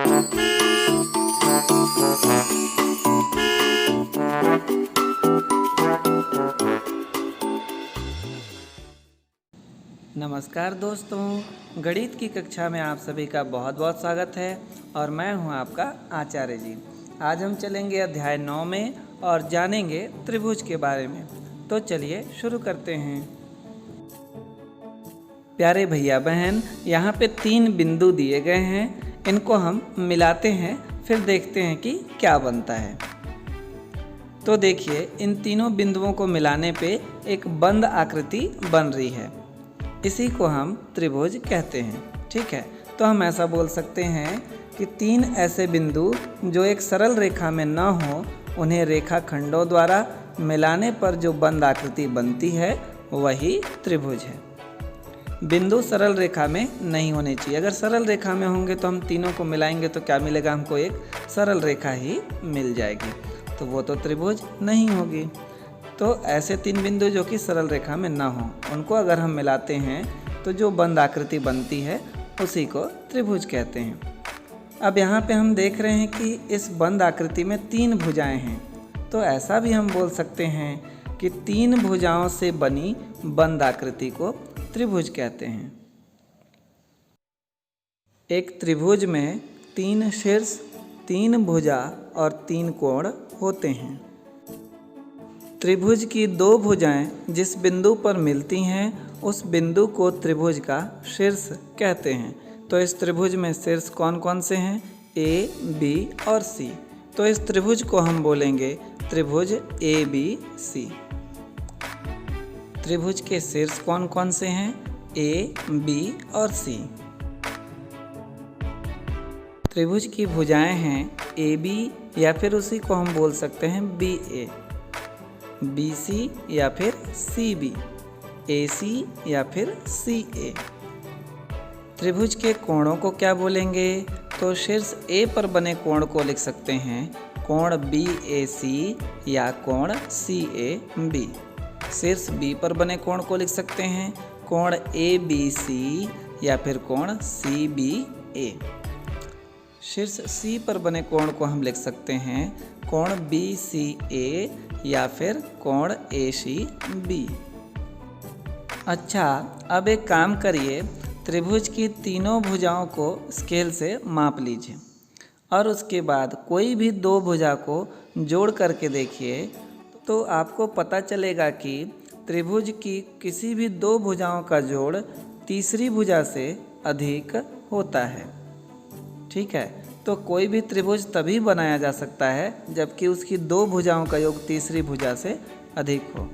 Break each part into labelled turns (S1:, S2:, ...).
S1: नमस्कार दोस्तों, गणित की कक्षा में आप सभी का बहुत बहुत स्वागत है और मैं हूं आपका आचार्य जी। आज हम चलेंगे अध्याय 9 में और जानेंगे त्रिभुज के बारे में। तो चलिए शुरू करते हैं। प्यारे भैया बहन, यहाँ पे 3 बिंदु दिए गए हैं। इनको हम मिलाते हैं, फिर देखते हैं कि क्या बनता है। तो देखिए, इन तीनों बिंदुओं को मिलाने पे एक बंद आकृति बन रही है। इसी को हम त्रिभुज कहते हैं। ठीक है, तो हम ऐसा बोल सकते हैं कि 3 ऐसे बिंदु जो एक सरल रेखा में न हो, उन्हें रेखाखंडों द्वारा मिलाने पर जो बंद आकृति बनती है वही त्रिभुज है। बिंदु सरल रेखा में नहीं होने चाहिए। अगर सरल रेखा में होंगे तो हम तीनों को मिलाएंगे तो क्या मिलेगा? हमको एक सरल रेखा ही मिल जाएगी, तो वो तो त्रिभुज नहीं होगी। तो ऐसे 3 बिंदु जो कि सरल रेखा में ना हो, उनको अगर हम मिलाते हैं तो जो बंद आकृति बनती है उसी को त्रिभुज कहते हैं। अब यहाँ पे हम देख रहे हैं कि इस बंद आकृति में 3 भुजाएं हैं, तो ऐसा भी हम बोल सकते हैं कि 3 भुजाओं से बनी बंद आकृति को त्रिभुज कहते हैं। एक त्रिभुज में 3 शीर्ष, 3 भुजा और 3 कोण होते हैं। त्रिभुज की 2 भुजाएं जिस बिंदु पर मिलती हैं उस बिंदु को त्रिभुज का शीर्ष कहते हैं। तो इस त्रिभुज में शीर्ष कौन कौन से हैं? ए, बी और सी। तो इस त्रिभुज को हम बोलेंगे त्रिभुज ए बी सी। त्रिभुज के शीर्ष कौन कौन से हैं? ए, बी और सी। त्रिभुज की भुजाएं हैं ए बी, या फिर उसी को हम बोल सकते हैं बी ए, बी सी या फिर सी बी, ए सी या फिर सी ए। त्रिभुज के कोणों को क्या बोलेंगे? तो शीर्ष ए पर बने कोण को लिख सकते हैं कोण बी ए सी या कोण सी ए बी। शीर्ष बी पर बने कोण को लिख सकते हैं कोण ए बी सी या फिर कोण सी बी ए। शीर्ष सी पर बने कोण को हम लिख सकते हैं कोण बी सी ए या फिर कोण ए सी बी। अच्छा, अब एक काम करिए, त्रिभुज की तीनों भुजाओं को स्केल से माप लीजिए और उसके बाद कोई भी 2 भुजा को जोड़ करके देखिए, तो आपको पता चलेगा कि त्रिभुज की किसी भी 2 भुजाओं का जोड़ तीसरी भुजा से अधिक होता है। ठीक है, तो कोई भी त्रिभुज तभी बनाया जा सकता है जबकि उसकी 2 भुजाओं का योग तीसरी भुजा से अधिक हो।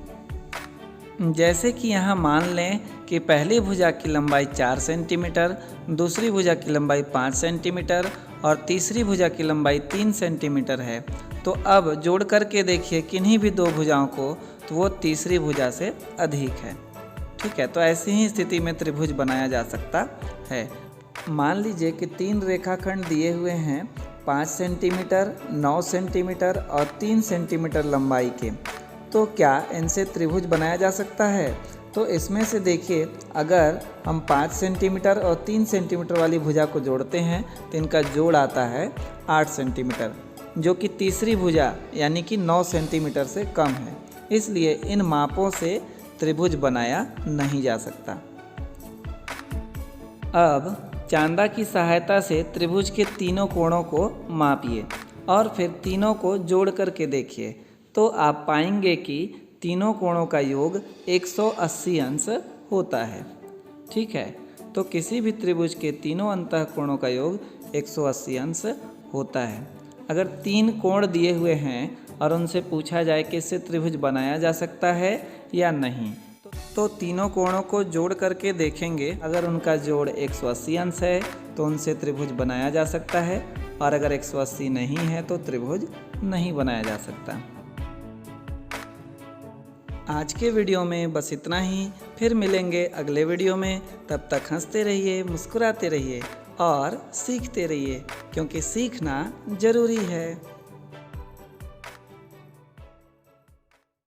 S1: जैसे कि यहाँ मान लें कि पहली भुजा की लंबाई 4 सेंटीमीटर, दूसरी भुजा की लंबाई 5 सेंटीमीटर और तीसरी भुजा की लंबाई 3 सेंटीमीटर है। तो अब जोड़ करके देखिए किन्हीं भी 2 भुजाओं को, तो वो तीसरी भुजा से अधिक है। ठीक है, तो ऐसी ही स्थिति में त्रिभुज बनाया जा सकता है। मान लीजिए कि 3 रेखाखंड दिए हुए हैं 5 सेंटीमीटर, 9 सेंटीमीटर और 3 सेंटीमीटर लंबाई के। तो क्या इनसे त्रिभुज बनाया जा सकता है? तो इसमें से देखिए, अगर हम 5 सेंटीमीटर और 3 सेंटीमीटर वाली भुजा को जोड़ते हैं तो इनका जोड़ आता है 8 सेंटीमीटर, जो कि तीसरी भुजा यानी कि 9 सेंटीमीटर से कम है। इसलिए इन मापों से त्रिभुज बनाया नहीं जा सकता। अब चांदा की सहायता से त्रिभुज के तीनों कोणों को मापिए और फिर तीनों को जोड़ करके देखिए, तो आप पाएंगे कि तीनों कोणों का योग 180 अंश होता है। ठीक है, तो किसी भी त्रिभुज के तीनों अंतःकोणों का योग 180 अंश होता है। अगर 3 कोण दिए हुए हैं और उनसे पूछा जाए कि इससे त्रिभुज बनाया जा सकता है या नहीं, तो तीनों कोणों को जोड़ करके देखेंगे। अगर उनका जोड़ 180 अंश है तो उनसे त्रिभुज बनाया जा सकता है, और अगर 180 नहीं है तो त्रिभुज नहीं बनाया जा सकता। आज के वीडियो में बस इतना ही। फिर मिलेंगे अगले वीडियो में। तब तक हंसते रहिए, मुस्कुराते रहिए और सीखते रहिए, क्योंकि सीखना ज़रूरी है।